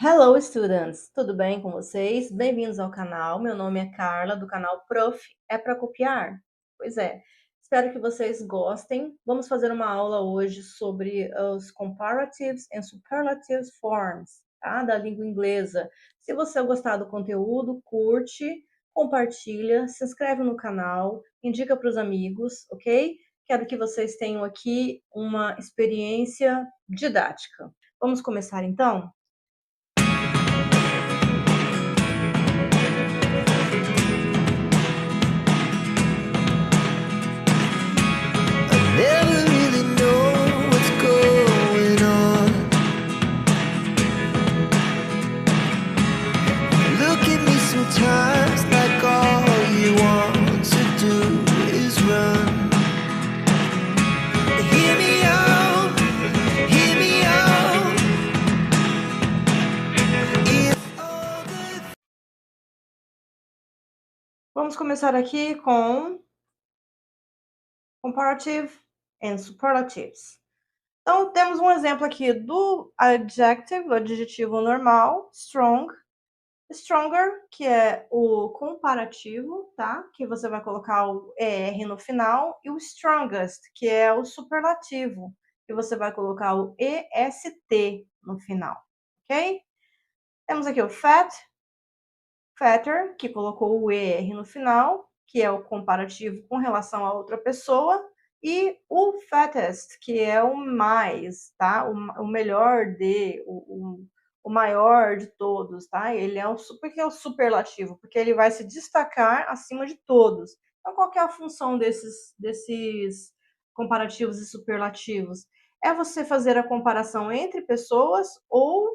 Hello, students! Tudo bem com vocês? Bem-vindos ao canal. Meu nome é Carla, do canal Prof. É para copiar? Pois é. Espero que vocês gostem. Vamos fazer uma aula hoje sobre os comparatives and superlatives forms, tá? Da língua inglesa. Se você gostar do conteúdo, curte, compartilha, se inscreve no canal, indica para os amigos, ok? Quero que vocês tenham aqui uma experiência didática. Vamos começar então? Never really know what's going on. Look at me sometimes like all you want to do is run. Hear me out, hear me out. If all the Vamos começar aqui com comparative and superlatives. Então, temos um exemplo aqui do adjective, o adjetivo normal, strong, stronger, que é o comparativo, tá? Que você vai colocar o ER no final, e o strongest, que é o superlativo, que você vai colocar o EST no final, ok? Temos aqui o fat, fatter, que colocou o ER no final, que é o comparativo com relação a outra pessoa, e o fattest, que é o mais, tá? O melhor o maior de todos, tá? Ele é porque é o superlativo, porque ele vai se destacar acima de todos. Então, qual que é a função desses comparativos e superlativos? É você fazer a comparação entre pessoas ou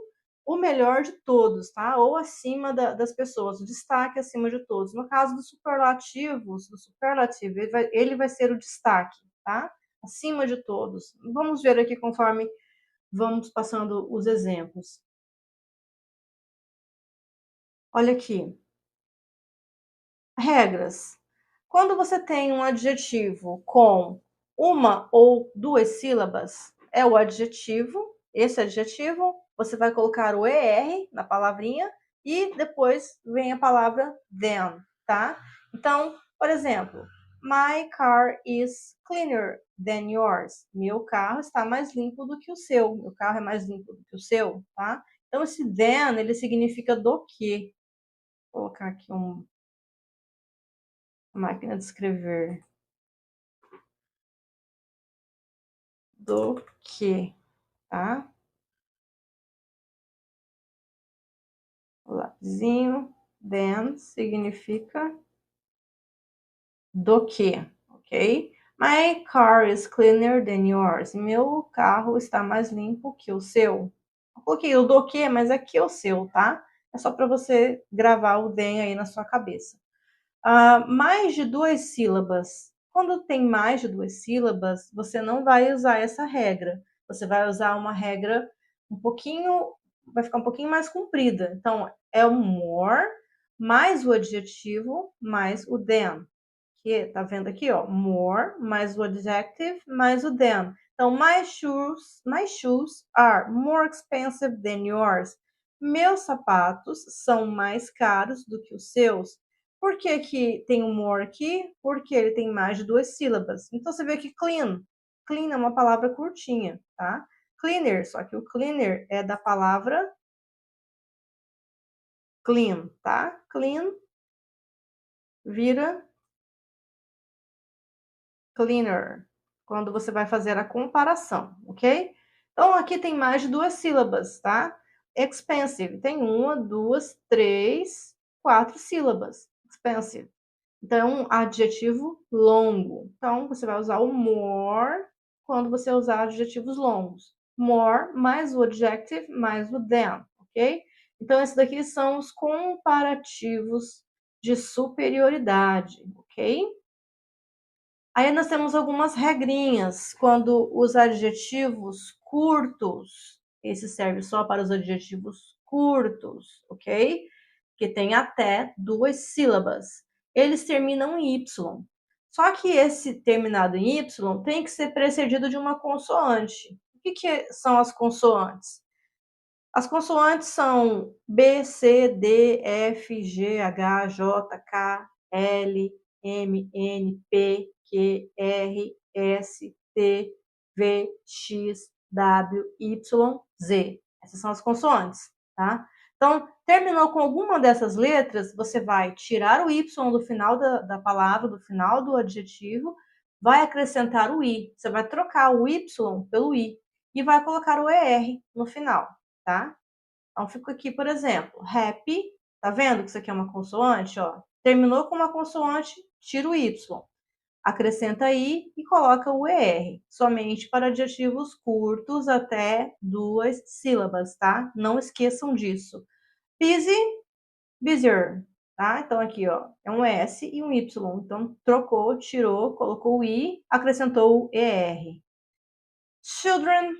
o melhor de todos, tá? Ou acima das pessoas, o destaque acima de todos. No caso dos superlativos, do superlativo, ele vai ser o destaque, tá? Acima de todos. Vamos ver aqui conforme vamos passando os exemplos. Olha aqui. Regras. Quando você tem um adjetivo com uma ou duas sílabas, é o adjetivo. Esse adjetivo, você vai colocar o ER na palavrinha e depois vem a palavra then, tá? Então, por exemplo, my car is cleaner than yours. Meu carro está mais limpo do que o seu. Meu carro é mais limpo do que o seu, tá? Então, esse then, ele significa do que. Vou colocar aqui máquina de escrever. Do que, tá? O lapisinho, then significa do que, ok? My car is cleaner than yours. Meu carro está mais limpo que o seu. Eu coloquei o do que, mas aqui é o seu, tá? É só para você gravar o then aí na sua cabeça. Mais de duas sílabas. Quando tem mais de duas sílabas, você não vai usar essa regra. Você vai usar uma regra vai ficar um pouquinho mais comprida. Então, é o more, mais o adjetivo, mais o than. Que tá vendo aqui, ó, more, mais o adjective, mais o than. Então, my shoes are more expensive than yours. Meus sapatos são mais caros do que os seus. Por que que tem um more aqui? Porque ele tem mais de duas sílabas. Então, você vê que clean. Clean é uma palavra curtinha, tá? Cleaner, só que o cleaner é da palavra clean, tá? Clean vira cleaner, quando você vai fazer a comparação, ok? Então, aqui tem mais de duas sílabas, tá? Expensive tem uma, duas, três, quatro sílabas. Expensive. Então, adjetivo longo. Então, você vai usar o more quando você usar adjetivos longos. More mais o adjective mais o than, ok? Então, esses daqui são os comparativos de superioridade, ok? Aí nós temos algumas regrinhas quando os adjetivos curtos, esse serve só para os adjetivos curtos, ok? Que tem até duas sílabas. Eles terminam em Y. Só que esse terminado em Y tem que ser precedido de uma consoante. O que são as consoantes? As consoantes são B, C, D, F, G, H, J, K, L, M, N, P, Q, R, S, T, V, X, W, Y, Z. Essas são as consoantes, tá? Então, terminou com alguma dessas letras, você vai tirar o Y do final da palavra, do final do adjetivo, vai acrescentar o I. Você vai trocar o Y pelo I e vai colocar o ER no final, tá? Então, fico aqui, por exemplo, happy, tá vendo que isso aqui é uma consoante, ó? Terminou com uma consoante, tira o Y, acrescenta I e coloca o ER, somente para adjetivos curtos até 2 sílabas, tá? Não esqueçam disso. Busy, busier, tá? Então, aqui, ó, é um S e um Y. Então, trocou, tirou, colocou o I, acrescentou o ER. Children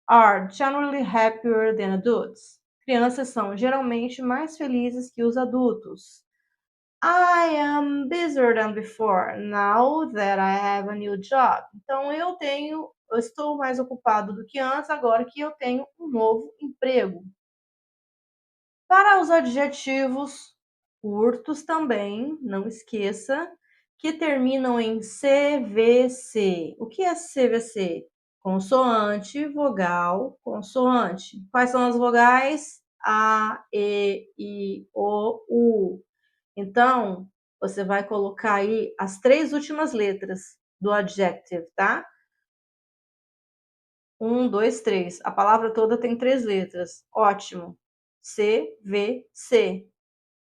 are generally happier than adults. Crianças são geralmente mais felizes que os adultos. I am busier than before now that I have a new job. Então eu estou mais ocupado do que antes agora que eu tenho um novo emprego. Para os adjetivos curtos também, não esqueça que terminam em CVC. O que é CVC? Consoante, vogal, consoante. Quais são as vogais? A, E, I, O, U. Então, você vai colocar aí as 3 últimas letras do adjective, tá? 1, 2, 3. A palavra toda tem 3 letras. Ótimo. C, V, C.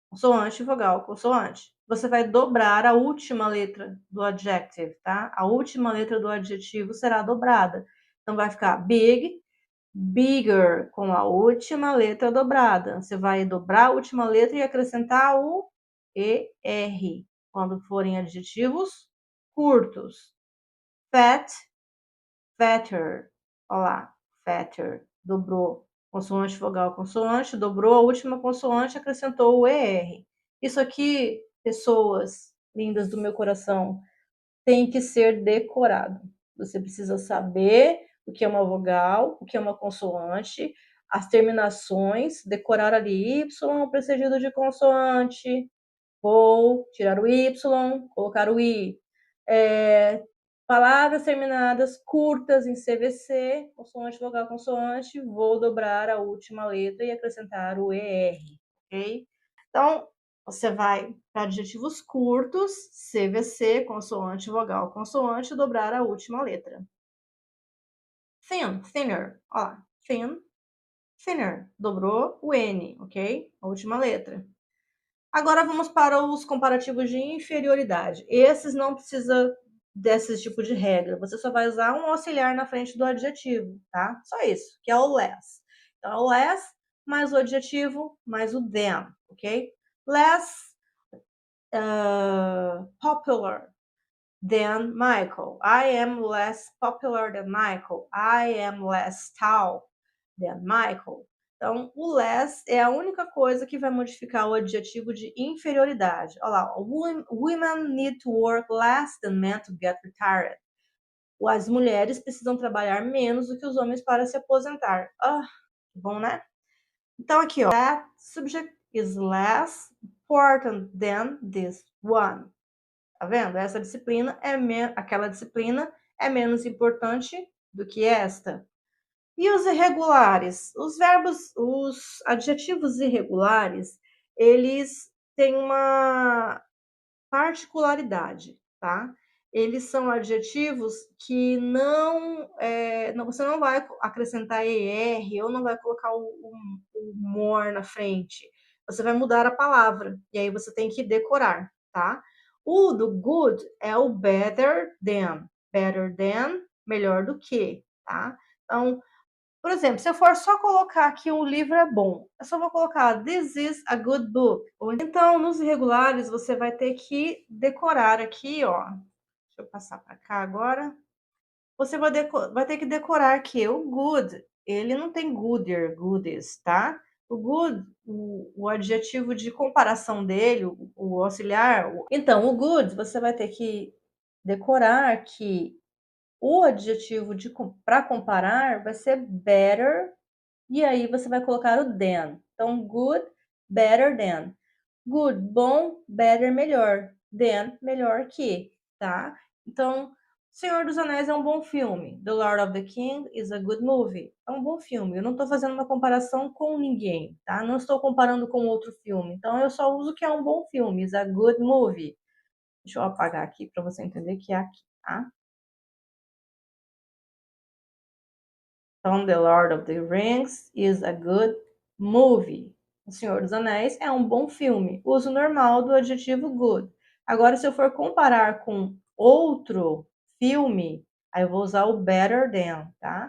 Consoante, vogal, consoante. Você vai dobrar a última letra do adjective, tá? A última letra do adjetivo será dobrada. Então, vai ficar big, bigger, com a última letra dobrada. Você vai dobrar a última letra e acrescentar o ER, quando forem adjetivos curtos. Fat, fatter. Olha lá, fatter, dobrou. Consoante, vogal, consoante, dobrou a última consoante, acrescentou o ER. Isso aqui, pessoas lindas do meu coração, tem que ser decorado. Você precisa saber o que é uma vogal, o que é uma consoante, as terminações, decorar ali Y precedido de consoante, vou tirar o Y, colocar o I. Palavras terminadas curtas em CVC, consoante, vogal, consoante, vou dobrar a última letra e acrescentar o ER, ok? Então, você vai para adjetivos curtos, CVC, consoante, vogal, consoante, dobrar a última letra. Thin, thinner, ó lá, thin, thinner, dobrou o N, ok? A última letra. Agora vamos para os comparativos de inferioridade. Esses não precisa desse tipo de regra. Você só vai usar um auxiliar na frente do adjetivo, tá? Só isso, que é o less. Então, é o less mais o adjetivo mais o than, ok? Less popular than Michael. I am less popular than Michael. I am less tall than Michael. Então, o less é a única coisa que vai modificar o adjetivo de inferioridade. Olha lá, women need to work less than men to get retired. As mulheres precisam trabalhar menos do que os homens para se aposentar. Ah, bom, né? Então, aqui, ó, that subject is less important than this one. Tá vendo? Essa disciplina aquela disciplina é menos importante do que esta. E os irregulares? Os adjetivos irregulares, eles têm uma particularidade, tá? Eles são adjetivos que você não vai acrescentar ER ou não vai colocar o more na frente. Você vai mudar a palavra e aí você tem que decorar, tá? O do good é o better than. Better than, melhor do que, tá? Então, por exemplo, se eu for só colocar que um livro é bom, eu só vou colocar This is a good book. Então, nos irregulares, você vai ter que decorar aqui, ó. Deixa eu passar para cá agora. Você vai ter que decorar que o good, ele não tem gooder, goodies, tá? O good, o adjetivo de comparação dele, o auxiliar. Então, o good, você vai ter que decorar que o adjetivo para comparar vai ser better E aí você vai colocar o than. Então, good, better than. Good, bom, better, melhor. Than, melhor que, tá? Então, Senhor dos Anéis é um bom filme. The Lord of the King is a good movie. É um bom filme. Eu não estou fazendo uma comparação com ninguém, tá? Não estou comparando com outro filme. Então, eu só uso que é um bom filme. Is a good movie. Deixa eu apagar aqui para você entender que é aqui, tá? Então, The Lord of the Rings is a good movie. O Senhor dos Anéis é um bom filme. Uso normal do adjetivo good. Agora, se eu for comparar com outro filme, aí eu vou usar o better than, tá?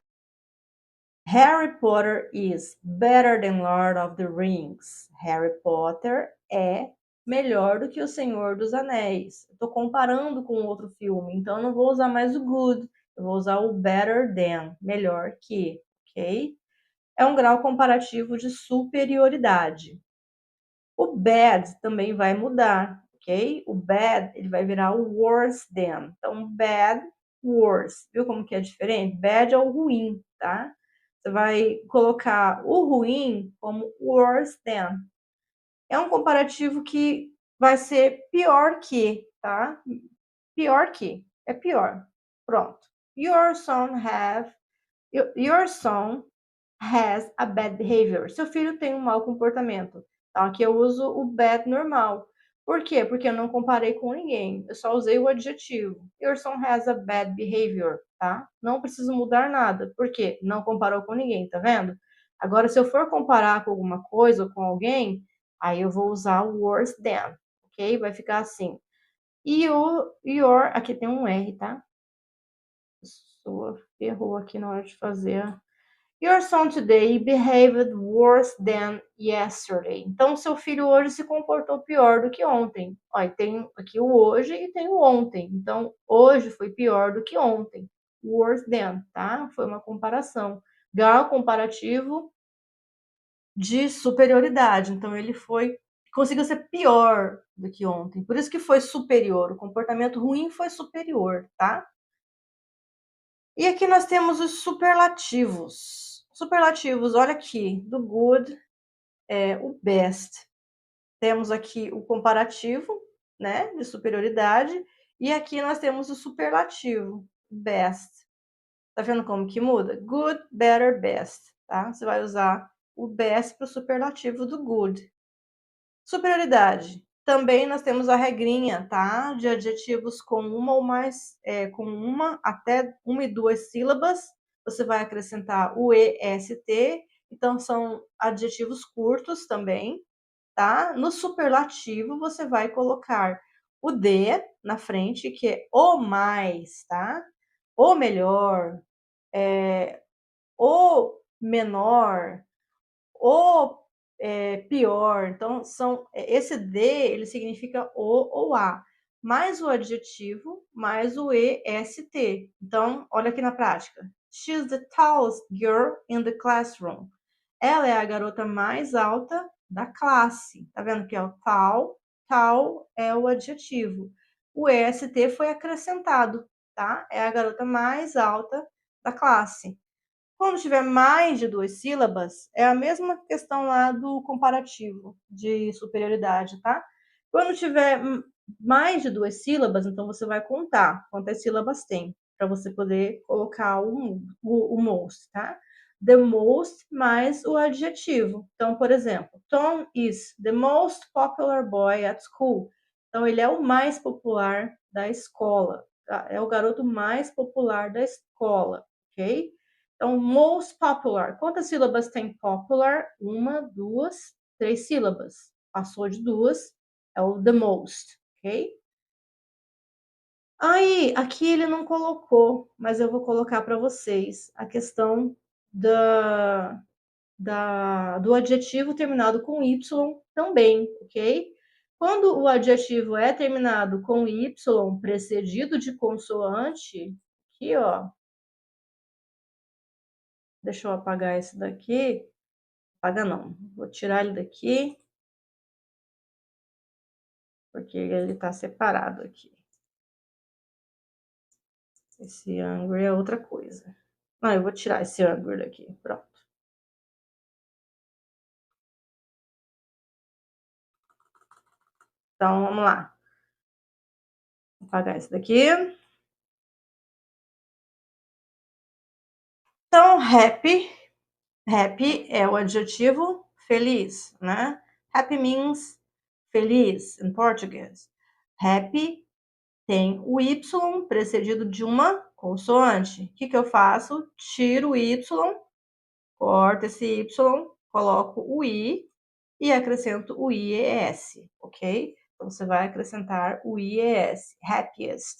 Harry Potter is better than Lord of the Rings. Harry Potter é melhor do que O Senhor dos Anéis. Estou comparando com outro filme, então eu não vou usar mais o good, eu vou usar o better than, melhor que, ok? É um grau comparativo de superioridade. O bad também vai mudar, ok? O bad ele vai virar o worse than. Então, bad, worse. Viu como que é diferente? Bad é o ruim, tá? Você vai colocar o ruim como worse than. É um comparativo que vai ser pior que, tá? Pior que. É pior. Pronto. Your son has a bad behavior. Seu filho tem um mau comportamento. Então, aqui eu uso o bad normal. Por quê? Porque eu não comparei com ninguém. Eu só usei o adjetivo. Your son has a bad behavior, tá? Não preciso mudar nada. Por quê? Não comparou com ninguém, tá vendo? Agora, se eu for comparar com alguma coisa ou com alguém, aí eu vou usar o worse than, ok? Vai ficar assim. E o your, aqui tem um R, tá? Sua errou aqui na hora de fazer. Your son today behaved worse than yesterday. Então, seu filho hoje se comportou pior do que ontem. Olha, tem aqui o hoje e tem o ontem. Então, hoje foi pior do que ontem. Worse than, tá? Foi uma comparação. Grau comparativo de superioridade. Então, ele conseguiu ser pior do que ontem. Por isso que foi superior. O comportamento ruim foi superior, tá? E aqui nós temos os superlativos. Superlativos, olha aqui, do good é o best. Temos aqui o comparativo, né, de superioridade, e aqui nós temos o superlativo, best. Tá vendo como que muda? Good, better, best, tá? Você vai usar o best para o superlativo do good. Superioridade. Também nós temos a regrinha, tá? De adjetivos com uma ou mais, com uma até uma e duas sílabas. Você vai acrescentar o EST. Então, são adjetivos curtos também, tá? No superlativo, você vai colocar o D na frente, que é o mais, tá? O melhor, o menor, o pior. Então, esse D, ele significa o ou a, mais o adjetivo, mais o EST. Então, olha aqui na prática. She's the tallest girl in the classroom. Ela é a garota mais alta da classe. Tá vendo que é o tall? Tall é o adjetivo. O EST foi acrescentado, tá? É a garota mais alta da classe. Quando tiver mais de duas sílabas, é a mesma questão lá do comparativo de superioridade, tá? Quando tiver mais de duas sílabas, então você vai contar quantas sílabas tem, para você poder colocar o most, tá? The most mais o adjetivo. Então, por exemplo, Tom is the most popular boy at school. Então, ele é o mais popular da escola, tá? É o garoto mais popular da escola, ok? Então, most popular. Quantas sílabas tem popular? Uma, duas, três sílabas. Passou de duas, é o the most, ok? Aí, aqui ele não colocou, mas eu vou colocar para vocês a questão do adjetivo terminado com Y também, ok? Quando o adjetivo é terminado com Y precedido de consoante, aqui, ó, deixa eu apagar esse daqui. Apaga não. Vou tirar ele daqui, porque ele está separado aqui. Esse ângulo é outra coisa. Não, eu vou tirar esse ângulo daqui. Pronto. Então, vamos lá. Vou apagar isso daqui. Então, happy é o adjetivo feliz, né? Happy means feliz em português. Happy tem o Y precedido de uma consoante. O que eu faço? Tiro o Y, corto esse Y, coloco o I e acrescento o IES, ok? Então, você vai acrescentar o IES, happiest,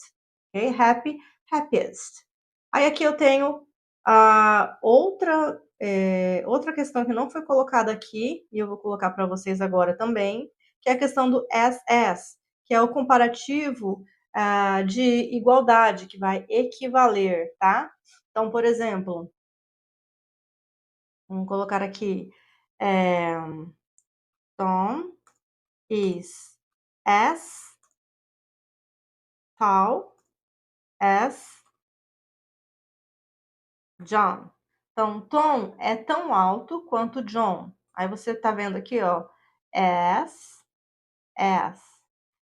ok? Happy, happiest. Aí aqui eu tenho outra questão que não foi colocada aqui, e eu vou colocar para vocês agora também, que é a questão do as, que é o comparativo de igualdade, que vai equivaler, tá? Então, por exemplo, vamos colocar aqui, Tom is as tall as John. Então, Tom é tão alto quanto John. Aí você tá vendo aqui, ó, as.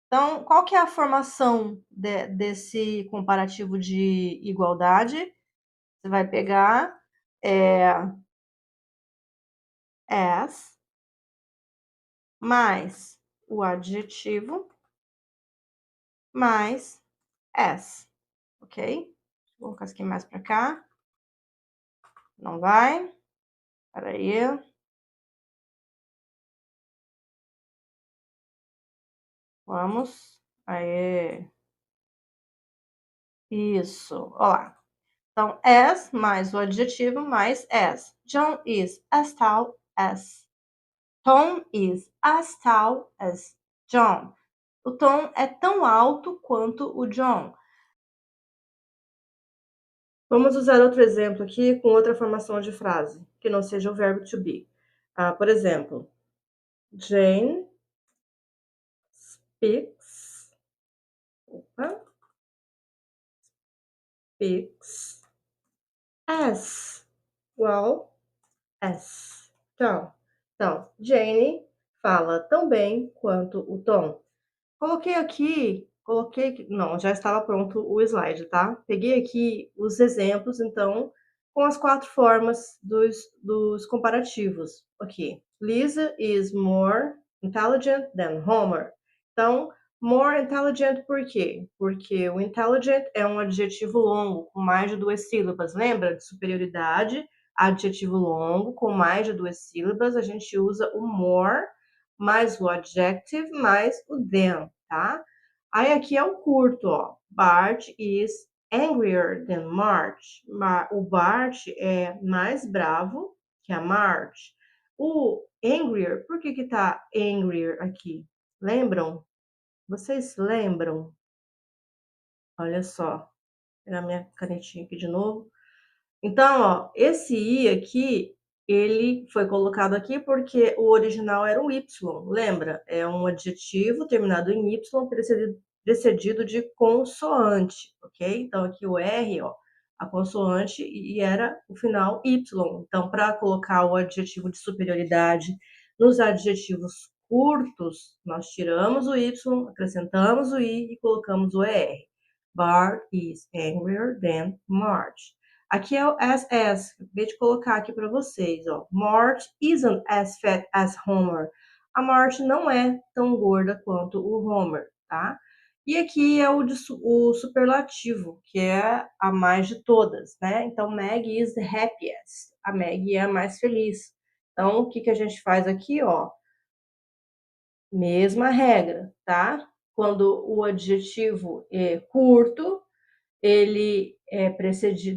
Então, qual que é a formação desse comparativo de igualdade? Você vai pegar as mais o adjetivo mais as, ok? Vou colocar isso aqui mais para cá. Não vai. Peraí. Vamos. Aê. Isso. Olha lá. Então, as mais o adjetivo mais as. John is as tall as. Tom is as tall as John. O Tom é tão alto quanto o John. Vamos usar outro exemplo aqui com outra formação de frase, que não seja o verbo to be. Por exemplo, Jane speaks as well as Tom. Então, Jane fala tão bem quanto o Tom. Não, já estava pronto o slide, tá? Peguei aqui os exemplos, então, com as 4 formas dos comparativos. Aqui, Lisa is more intelligent than Homer. Então, more intelligent por quê? Porque o intelligent é um adjetivo longo, com mais de 2 sílabas. Lembra de superioridade? Adjetivo longo, com mais de 2 sílabas, a gente usa o more mais o adjective, mais o than, tá? Aí aqui é o curto, ó. Bart is angrier than Marge. O Bart é mais bravo que a Marge. O angrier, por que tá angrier aqui? Lembram? Vocês lembram? Olha só. Vou pegar minha canetinha aqui de novo. Então, ó, esse i aqui, ele foi colocado aqui porque o original era um y, lembra? É um adjetivo terminado em y precedido de consoante, ok? Então, aqui o R, ó, a consoante e era o final y. Então, para colocar o adjetivo de superioridade nos adjetivos curtos, nós tiramos o y, acrescentamos o i e colocamos o ER. Bart is angrier than Marge. Aqui é o as. Acabei de colocar aqui para vocês, ó. Marge isn't as fat as Homer. A Marge não é tão gorda quanto o Homer, tá? E aqui é o superlativo, que é a mais de todas, né? Então, Meg is the happiest. A Meg é a mais feliz. Então, o que que a gente faz aqui, ó? Mesma regra, tá? Quando o adjetivo é curto, ele é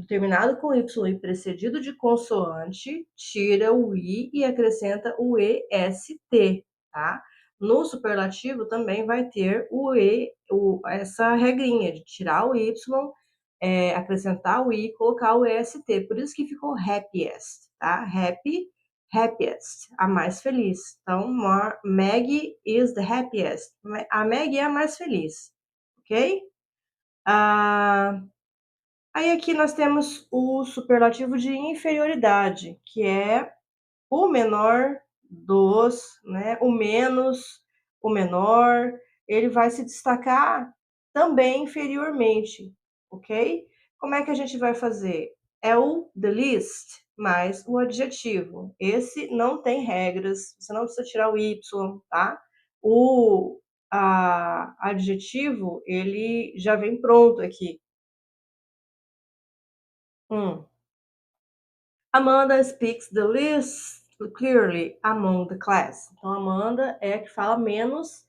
terminado com Y e precedido de consoante, tira o I e acrescenta o EST, tá? No superlativo também vai ter essa regrinha de tirar o Y, acrescentar o I e colocar o EST. Por isso que ficou happiest, tá? Happy, happiest, a mais feliz. Então, Maggie is the happiest. A Maggie é a mais feliz, ok? Aí aqui nós temos o superlativo de inferioridade, que é o menor dos, né? O menos, o menor. ele vai se destacar também inferiormente, ok? Como é que a gente vai fazer? É o the least mais o adjetivo. Esse não tem regras, você não precisa tirar o y, tá? O adjetivo, ele já vem pronto aqui. Amanda speaks the least clearly among the class. Então, Amanda é a que fala menos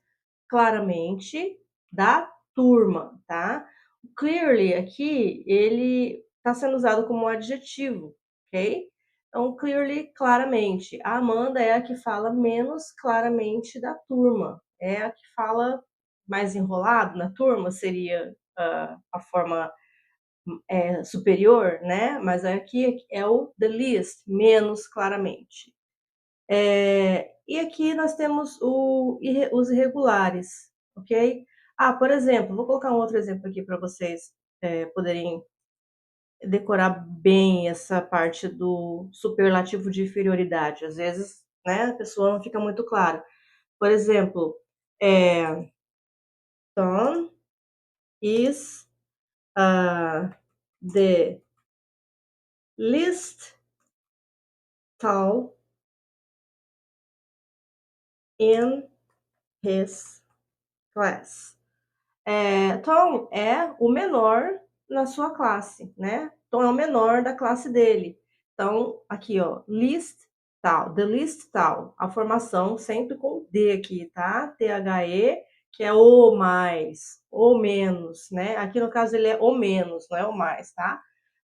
claramente da turma, tá? O clearly aqui, ele está sendo usado como adjetivo, ok? Então, clearly, claramente. A Amanda é a que fala menos claramente da turma. É a que fala mais enrolado na turma, seria a forma superior, né? Mas aqui é o the least, menos claramente. E aqui nós temos os irregulares, ok? Por exemplo, vou colocar um outro exemplo aqui para vocês poderem decorar bem essa parte do superlativo de inferioridade. Às vezes, né, a pessoa não fica muito clara. Por exemplo, Tom is the least tall in his class. Tom é o menor na sua classe, né? Tom é o menor da classe dele. Então, aqui, ó, least tal, the least tal, a formação sempre com D aqui, tá? THE, que é o mais, o menos, né? Aqui no caso ele é o menos, não é o mais, tá?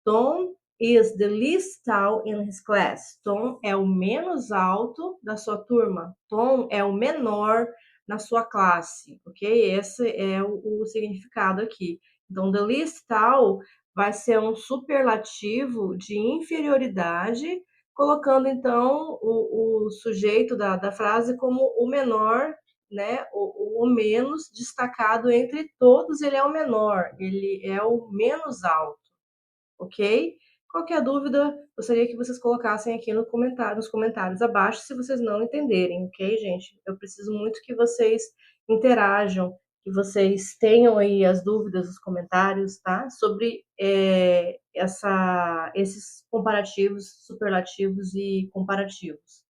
Tom is the least tall in his class. Tom é o menos alto da sua turma. Tom é o menor na sua classe, ok? Esse é o significado aqui. Então, the least tall vai ser um superlativo de inferioridade, colocando então o sujeito da frase como o menor, né? O menos destacado entre todos, ele é o menor, ele é o menos alto, ok? Qualquer dúvida, gostaria que vocês colocassem aqui nos comentários abaixo, se vocês não entenderem, ok, gente? Eu preciso muito que vocês interajam, que vocês tenham aí as dúvidas nos comentários, tá? Sobre esses comparativos, superlativos e comparativos.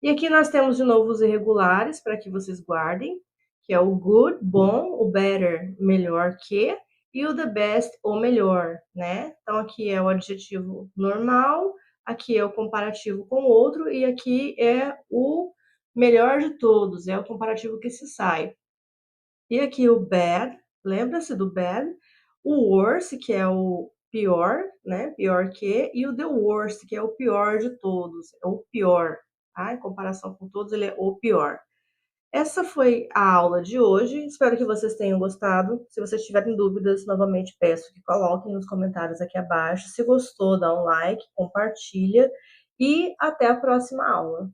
E aqui nós temos de novo os irregulares, para que vocês guardem, que é o good, bom, o better, melhor que, e o the best, o melhor, né? Então, aqui é o adjetivo normal, aqui é o comparativo com o outro, e aqui é o melhor de todos, é o comparativo que se sai. E aqui o bad, lembra-se do bad, o worst, que é o pior, né? Pior que, e o the worst, que é o pior de todos, é o pior, tá? Em comparação com todos, ele é o pior. Essa foi a aula de hoje, espero que vocês tenham gostado. Se vocês tiverem dúvidas, novamente peço que coloquem nos comentários aqui abaixo. Se gostou, dá um like, compartilha e até a próxima aula.